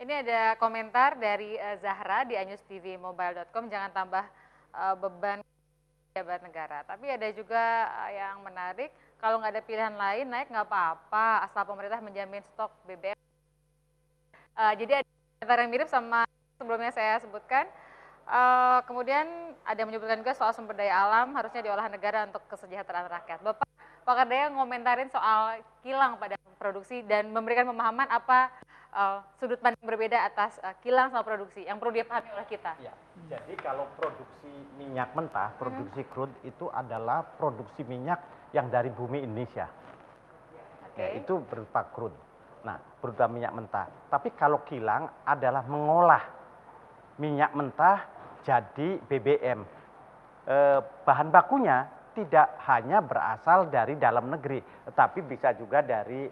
Ini ada komentar dari Zahra di anyustvmobile.com, jangan tambah beban pejabat negara. Tapi ada juga yang menarik, kalau nggak ada pilihan lain naik nggak apa-apa, asal pemerintah menjamin stok BBM. Jadi ada komentar yang mirip sama sebelumnya saya sebutkan. Kemudian ada yang menyebutkan juga soal sumber daya alam harusnya diolah negara untuk kesejahteraan rakyat. Bapak Kardaya ngomentarin soal kilang pada produksi dan memberikan pemahaman apa sudut pandang berbeda atas kilang sama produksi yang perlu dipahami oleh kita. Ya, jadi kalau produksi minyak mentah, produksi crude itu adalah produksi minyak yang dari bumi Indonesia. Itu berupa crude. Nah, berupa minyak mentah. Tapi kalau kilang adalah mengolah minyak mentah jadi BBM. Bahan bakunya tidak hanya berasal dari dalam negeri, tetapi bisa juga dari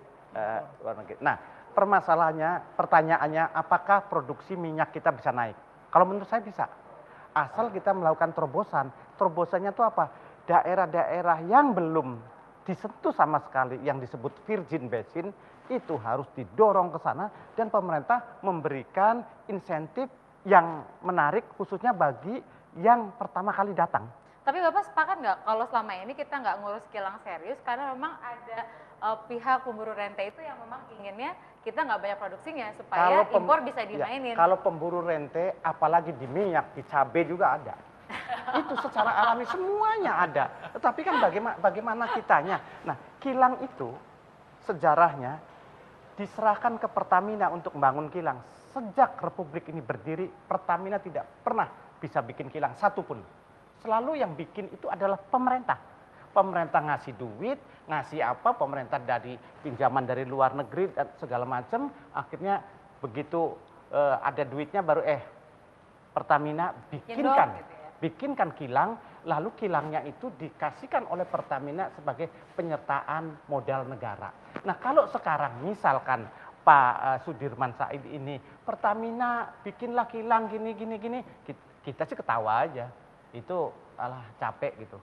luar negeri. Nah, pertanyaannya, apakah produksi minyak kita bisa naik? Kalau menurut saya bisa. Asal kita melakukan terobosan. Terobosannya itu apa? Daerah-daerah yang belum disentuh sama sekali, yang disebut virgin basin, itu harus didorong ke sana dan pemerintah memberikan insentif yang menarik khususnya bagi yang pertama kali datang. Tapi Bapak sepakat nggak kalau selama ini kita nggak ngurus kilang serius karena memang ada pihak pemburu rente itu yang memang inginnya kita nggak banyak produksinya supaya impor bisa dimainin. Ya, kalau pemburu rente apalagi di minyak, di cabai juga ada. Itu secara alami semuanya ada. Tetapi kan bagaimana kitanya? Nah, kilang itu sejarahnya diserahkan ke Pertamina untuk membangun kilang. Sejak Republik ini berdiri, Pertamina tidak pernah bisa bikin kilang satupun. Selalu yang bikin itu adalah pemerintah. Pemerintah ngasih duit, ngasih apa, pemerintah dari pinjaman dari luar negeri dan segala macam. Akhirnya begitu ada duitnya baru Pertamina bikinkan kilang, lalu kilangnya itu dikasihkan oleh Pertamina sebagai penyertaan modal negara. Nah, kalau sekarang misalkan Pak Sudirman Said ini, Pertamina bikinlah kilang gini, kita sih ketawa aja. Itu capek gitu.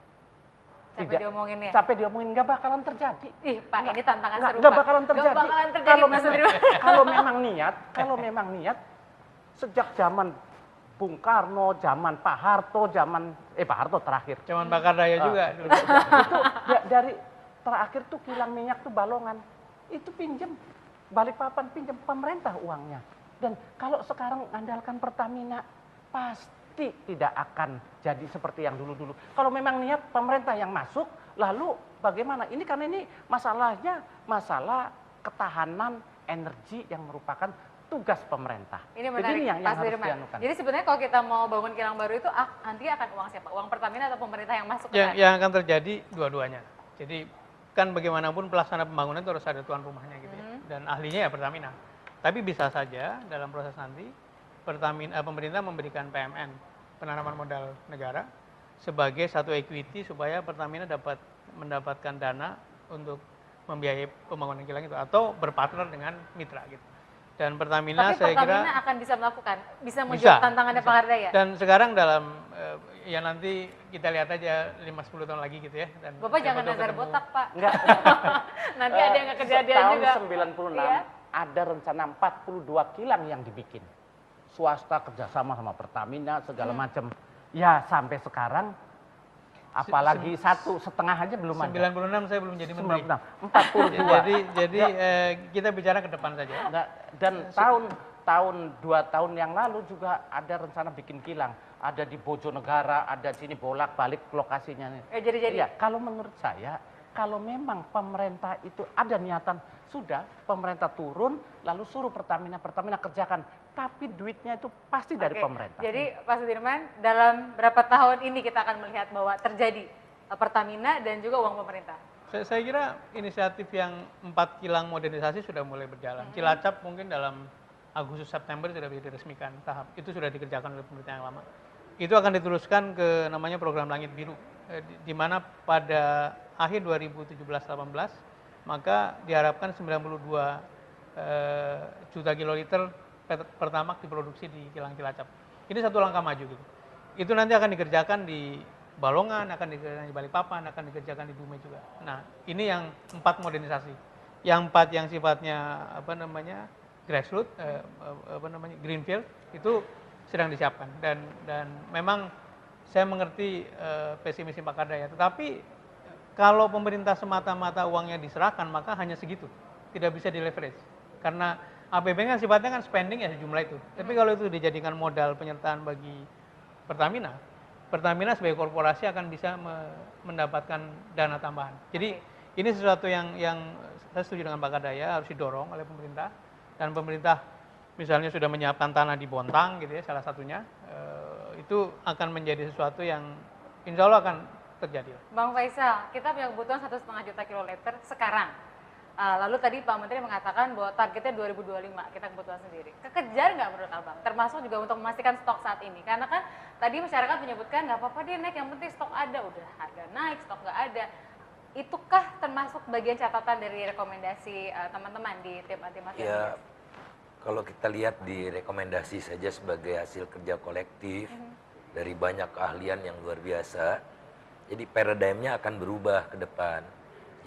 Capek diomongin ya? Capek diomongin, nggak bakalan terjadi. Ih Pak, ini tantangan seru Nggak bakalan terjadi. Nggak bakalan terjadi Kalau memang niat, sejak zaman Bung Karno, zaman Pak Harto, Pak Harto terakhir. Zaman Pak Kardaya juga. Itu dari terakhir tuh kilang minyak tuh Balongan. Itu pinjem, Balikpapan pinjem pemerintah uangnya. Dan kalau sekarang andalkan Pertamina, pasti tidak akan jadi seperti yang dulu-dulu. Kalau memang niat pemerintah yang masuk, lalu bagaimana? Ini karena ini masalahnya masalah ketahanan energi yang merupakan tugas pemerintah. Ini menarik, yang harus dianukan. Jadi sebenarnya kalau kita mau bangun kilang baru itu nanti akan uang siapa? Uang Pertamina atau pemerintah yang masuk? Yang akan terjadi dua-duanya. Jadi kan bagaimanapun pelaksana pembangunan itu harus ada tuan rumahnya gitu ya. Dan ahlinya ya Pertamina. Tapi bisa saja dalam proses nanti pemerintah memberikan PMN, penanaman modal negara, sebagai satu equity supaya Pertamina dapat mendapatkan dana untuk membiayai pembangunan kilang itu atau berpartner dengan mitra gitu. Dan Pertamina saya kira akan bisa melakukan, bisa menjawab tantangannya Pak Kardaya. Dan sekarang dalam ya nanti kita lihat aja 5-10 tahun lagi gitu ya. Dan Bapak jangan nazar botak Pak. Enggak. Nanti ada yang kejadian juga. Tahun 96 ada rencana 42 kilang yang dibikin. Swasta kerjasama sama Pertamina segala macam. Ya sampai sekarang apalagi 1,5 aja belum ada. 96 saya belum jadi menteri. 42. Jadi kita bicara ke depan saja. Dan tahun 2 tahun yang lalu juga ada rencana bikin kilang. Ada di Bojonegara, ada sini bolak-balik lokasinya. Jadi. Ya, kalau menurut saya, kalau memang pemerintah itu ada niatan, sudah pemerintah turun, lalu suruh Pertamina kerjakan. Tapi duitnya itu pasti dari pemerintah. Jadi Pak Sudirman, dalam berapa tahun ini kita akan melihat bahwa terjadi Pertamina dan juga uang pemerintah? Saya kira inisiatif yang 4 kilang modernisasi sudah mulai berjalan. Cilacap mungkin dalam Agustus September sudah bisa diresmikan tahap. Itu sudah dikerjakan oleh pemerintah yang lama. Itu akan diteruskan ke namanya program Langit Biru, di mana pada akhir 2017-18 maka diharapkan 92 juta kiloliter Pertamax diproduksi di kilang Cilacap. Ini satu langkah maju gitu. Itu nanti akan dikerjakan di Balongan, akan dikerjakan di Balikpapan, akan dikerjakan di Dumai juga. Nah, ini yang 4 modernisasi. Yang 4 yang sifatnya grassroots, greenfield itu sedang disiapkan dan memang saya mengerti pesimisme Pak Kardaya. Tetapi kalau pemerintah semata-mata uangnya diserahkan maka hanya segitu, tidak bisa di leverage karena APBN kan sifatnya kan spending ya sejumlah itu. Tapi kalau itu dijadikan modal penyertaan bagi Pertamina, Pertamina sebagai korporasi akan bisa mendapatkan dana tambahan. Jadi ini sesuatu yang saya setuju dengan Pak Kardaya harus didorong oleh pemerintah dan pemerintah misalnya sudah menyiapkan tanah di Bontang gitu ya salah satunya itu akan menjadi sesuatu yang insya Allah akan terjadi. Bang Faisal, kita punya kebutuhan 1,5 juta kiloliter sekarang. Lalu tadi Pak Menteri mengatakan bahwa targetnya 2025 kita kebutuhan sendiri. Kekejar nggak menurut Abang? Termasuk juga untuk memastikan stok saat ini. Karena kan tadi masyarakat menyebutkan nggak apa-apa dia naik, yang penting stok ada. Udah harga naik, stok nggak ada. Itukah termasuk bagian catatan dari rekomendasi teman-teman di tim anti mafia? Ya, kalau kita lihat di rekomendasi saja sebagai hasil kerja kolektif dari banyak keahlian yang luar biasa. Jadi paradigmnya akan berubah ke depan.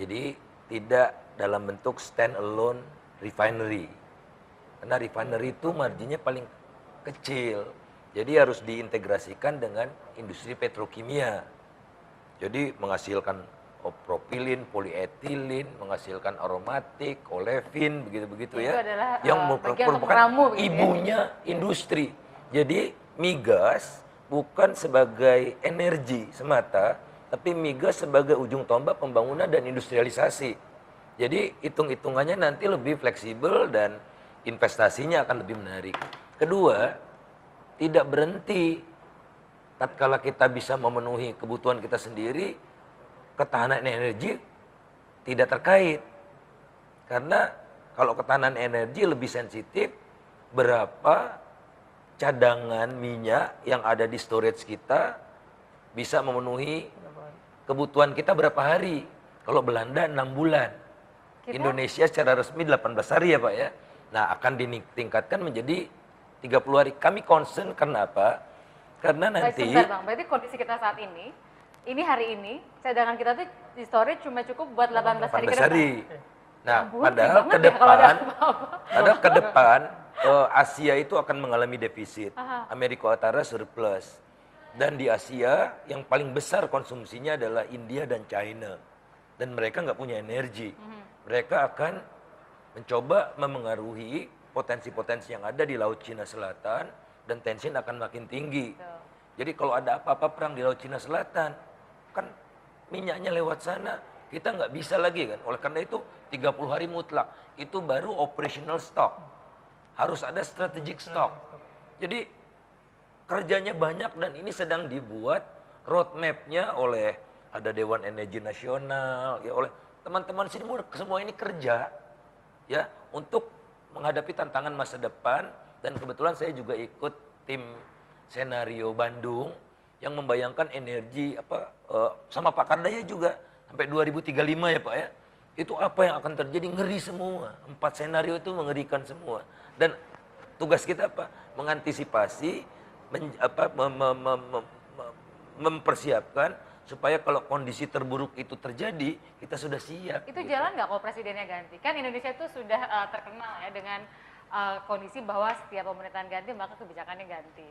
Jadi tidak dalam bentuk stand alone refinery. Karena refinery itu marginnya paling kecil. Jadi harus diintegrasikan dengan industri petrokimia. Jadi menghasilkan propilin, polietilen, menghasilkan aromatik, olefin, begitu-begitu ya. Yang merupakan ibunya industri. Jadi migas bukan sebagai energi semata, tapi migas sebagai ujung tombak pembangunan dan industrialisasi. Jadi hitung-hitungannya nanti lebih fleksibel dan investasinya akan lebih menarik. Kedua, tidak berhenti tatkala kita bisa memenuhi kebutuhan kita sendiri, ketahanan energi tidak terkait. Karena kalau ketahanan energi lebih sensitif berapa cadangan minyak yang ada di storage kita bisa memenuhi kebutuhan kita berapa hari. Kalau Belanda 6 bulan. Indonesia secara resmi 18 hari ya Pak ya. Nah akan ditingkatkan menjadi 30 hari. Kami concern karena apa? Karena nanti... Sebentar Bang, berarti kondisi kita saat ini hari ini, cadangan kita tuh di storage cuma cukup buat 18 hari ke depan. Nah padahal ke depan Asia itu akan mengalami defisit. Amerika Utara surplus. Dan di Asia yang paling besar konsumsinya adalah India dan China. Dan mereka nggak punya energi. Mereka akan mencoba memengaruhi potensi-potensi yang ada di Laut Cina Selatan dan tension akan makin tinggi. Jadi kalau ada apa-apa perang di Laut Cina Selatan, kan minyaknya lewat sana, kita nggak bisa lagi kan. Oleh karena itu 30 hari mutlak, itu baru operational stock. Harus ada strategic stock. Jadi kerjanya banyak dan ini sedang dibuat roadmap-nya oleh ada Dewan Energi Nasional, ya oleh teman-teman sini semua ini kerja ya untuk menghadapi tantangan masa depan dan kebetulan saya juga ikut tim senario Bandung yang membayangkan energi sama Pak Kardaya juga sampai 2035 ya Pak ya. Itu apa yang akan terjadi, ngeri semua. 4 senario itu mengerikan semua. Dan tugas kita apa? Mengantisipasi mempersiapkan supaya kalau kondisi terburuk itu terjadi, kita sudah siap. Itu gitu. Jalan nggak kalau presidennya ganti? Kan Indonesia itu sudah terkenal ya dengan kondisi bahwa setiap pemerintahan ganti maka kebijakannya ganti.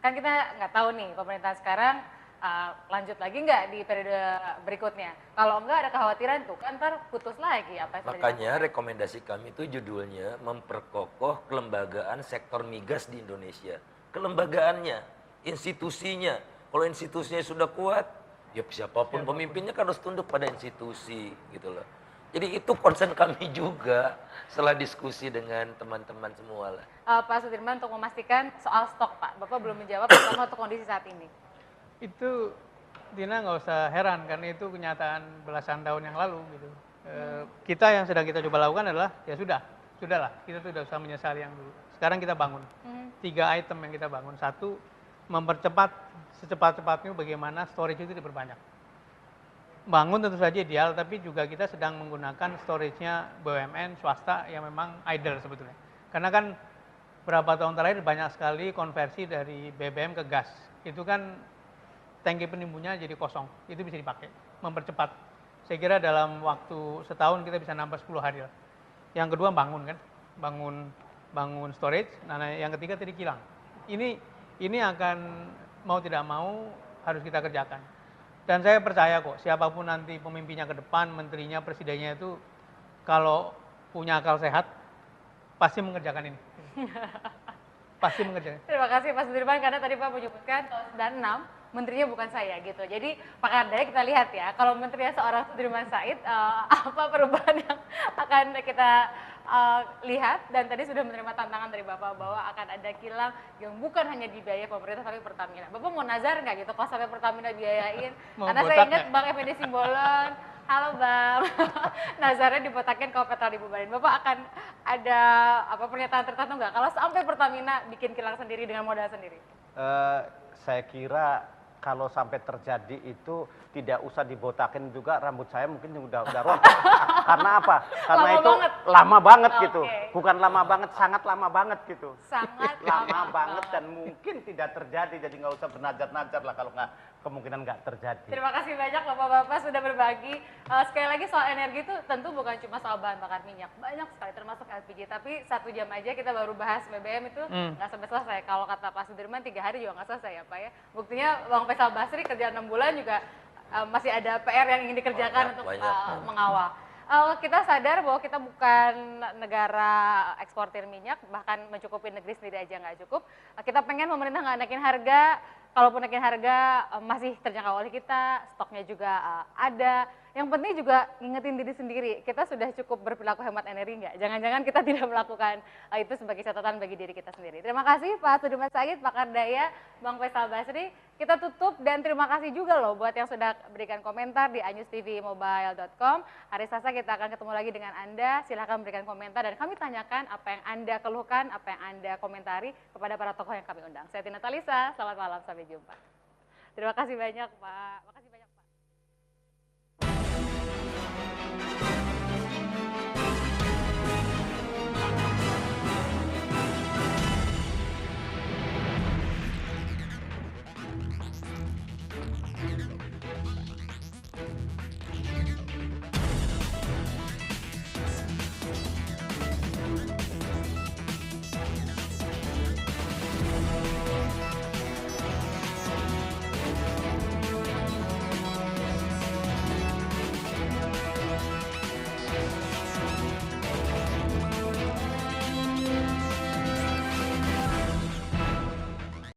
Kan kita nggak tahu nih pemerintahan sekarang lanjut lagi nggak di periode berikutnya. Kalau nggak ada kekhawatiran tuh kan ntar putus lagi apa yang makanya rekomendasi kami itu judulnya memperkokoh kelembagaan sektor migas di Indonesia. Kelembagaannya, institusinya. Kalau institusinya sudah kuat, ya siapapun pemimpinnya kan harus tunduk pada institusi gitu loh. Jadi itu concern kami juga setelah diskusi dengan teman-teman semua lah. Pak Sudirman untuk memastikan soal stok Pak, Bapak belum menjawab terutama untuk kondisi saat ini. Itu Dina nggak usah heran karena itu kenyataan belasan tahun yang lalu gitu. Kita yang sedang kita coba lakukan adalah ya sudahlah kita tidak usah menyesali yang dulu. Sekarang kita bangun 3 item yang kita bangun. 1, mempercepat secepat-cepatnya bagaimana storage itu diperbanyak. Bangun tentu saja ideal, tapi juga kita sedang menggunakan storage-nya BUMN swasta yang memang idle sebetulnya. Karena kan berapa tahun terakhir banyak sekali konversi dari BBM ke gas. Itu kan tangki penimbunnya jadi kosong, itu bisa dipakai, mempercepat. Saya kira dalam waktu setahun kita bisa nambah 10 hari lah. Yang kedua bangun bangun storage. Nah, yang ketiga tadi kilang. Ini akan mau tidak mau harus kita kerjakan. Dan saya percaya kok, siapapun nanti pemimpinnya ke depan, menterinya, presidennya itu kalau punya akal sehat, pasti mengerjakan ini. Pasti mengerjakan. Terima kasih Pak Sudirman, karena tadi Pak menyebutkan tahun 96 menterinya bukan saya gitu. Jadi Pak Kardaya kita lihat ya, kalau menterinya seorang Sudirman Said, apa perubahan yang akan kita lihat. Dan tadi sudah menerima tantangan dari Bapak bahwa akan ada kilang yang bukan hanya dibiayai pemerintah tapi Pertamina. Bapak mau nazar nggak gitu kalau sampai Pertamina biayain? Karena saya ingat Bang Effendi Simbolon, halo Bang, nazarnya dibotakin kalau petrol dibubarin. Bapak akan ada apa pernyataan tertentu nggak kalau sampai Pertamina bikin kilang sendiri dengan modal sendiri? Saya kira kalau sampai terjadi itu tidak usah dibotakin juga, rambut saya mungkin udah rontok. Karena apa? Karena Lama itu banget. lama banget gitu. Oke. Bukan lama banget, sangat lama banget gitu. Sangat Lama banget dan mungkin tidak terjadi. Jadi nggak usah bernazar-nazar lah kalau nggak, kemungkinan nggak terjadi. Terima kasih banyak Bapak-Bapak sudah berbagi. Sekali lagi soal energi itu tentu bukan cuma soal bahan bakar minyak, banyak sekali termasuk LPG. Tapi 1 jam aja kita baru bahas BBM itu nggak sampai selesai. Kalau kata Pak Sudirman 3 hari juga nggak selesai ya Pak ya. Buktinya Bang Faisal Basri kerja 6 bulan juga masih ada PR yang ingin dikerjakan untuk mengawal. Kita sadar bahwa kita bukan negara eksportir minyak, bahkan mencukupi negeri sendiri aja nggak cukup. Kita pengen pemerintah nggak naikin harga, kalaupun naikin harga masih terjangkau oleh kita, stoknya juga ada. Yang penting juga ngingetin diri sendiri, kita sudah cukup berperilaku hemat energi nggak? Jangan-jangan kita tidak melakukan itu sebagai catatan bagi diri kita sendiri. Terima kasih Pak Sudirman Said, Pak Kardaya, Bang Faisal Basri. Kita tutup dan terima kasih juga loh buat yang sudah berikan komentar di anyustvmobile.com. Hari Selasa kita akan ketemu lagi dengan Anda. Silahkan berikan komentar dan kami tanyakan apa yang Anda keluhkan, apa yang Anda komentari kepada para tokoh yang kami undang. Saya Tina Talisa, selamat malam, sampai jumpa. Terima kasih banyak Pak. Makasih.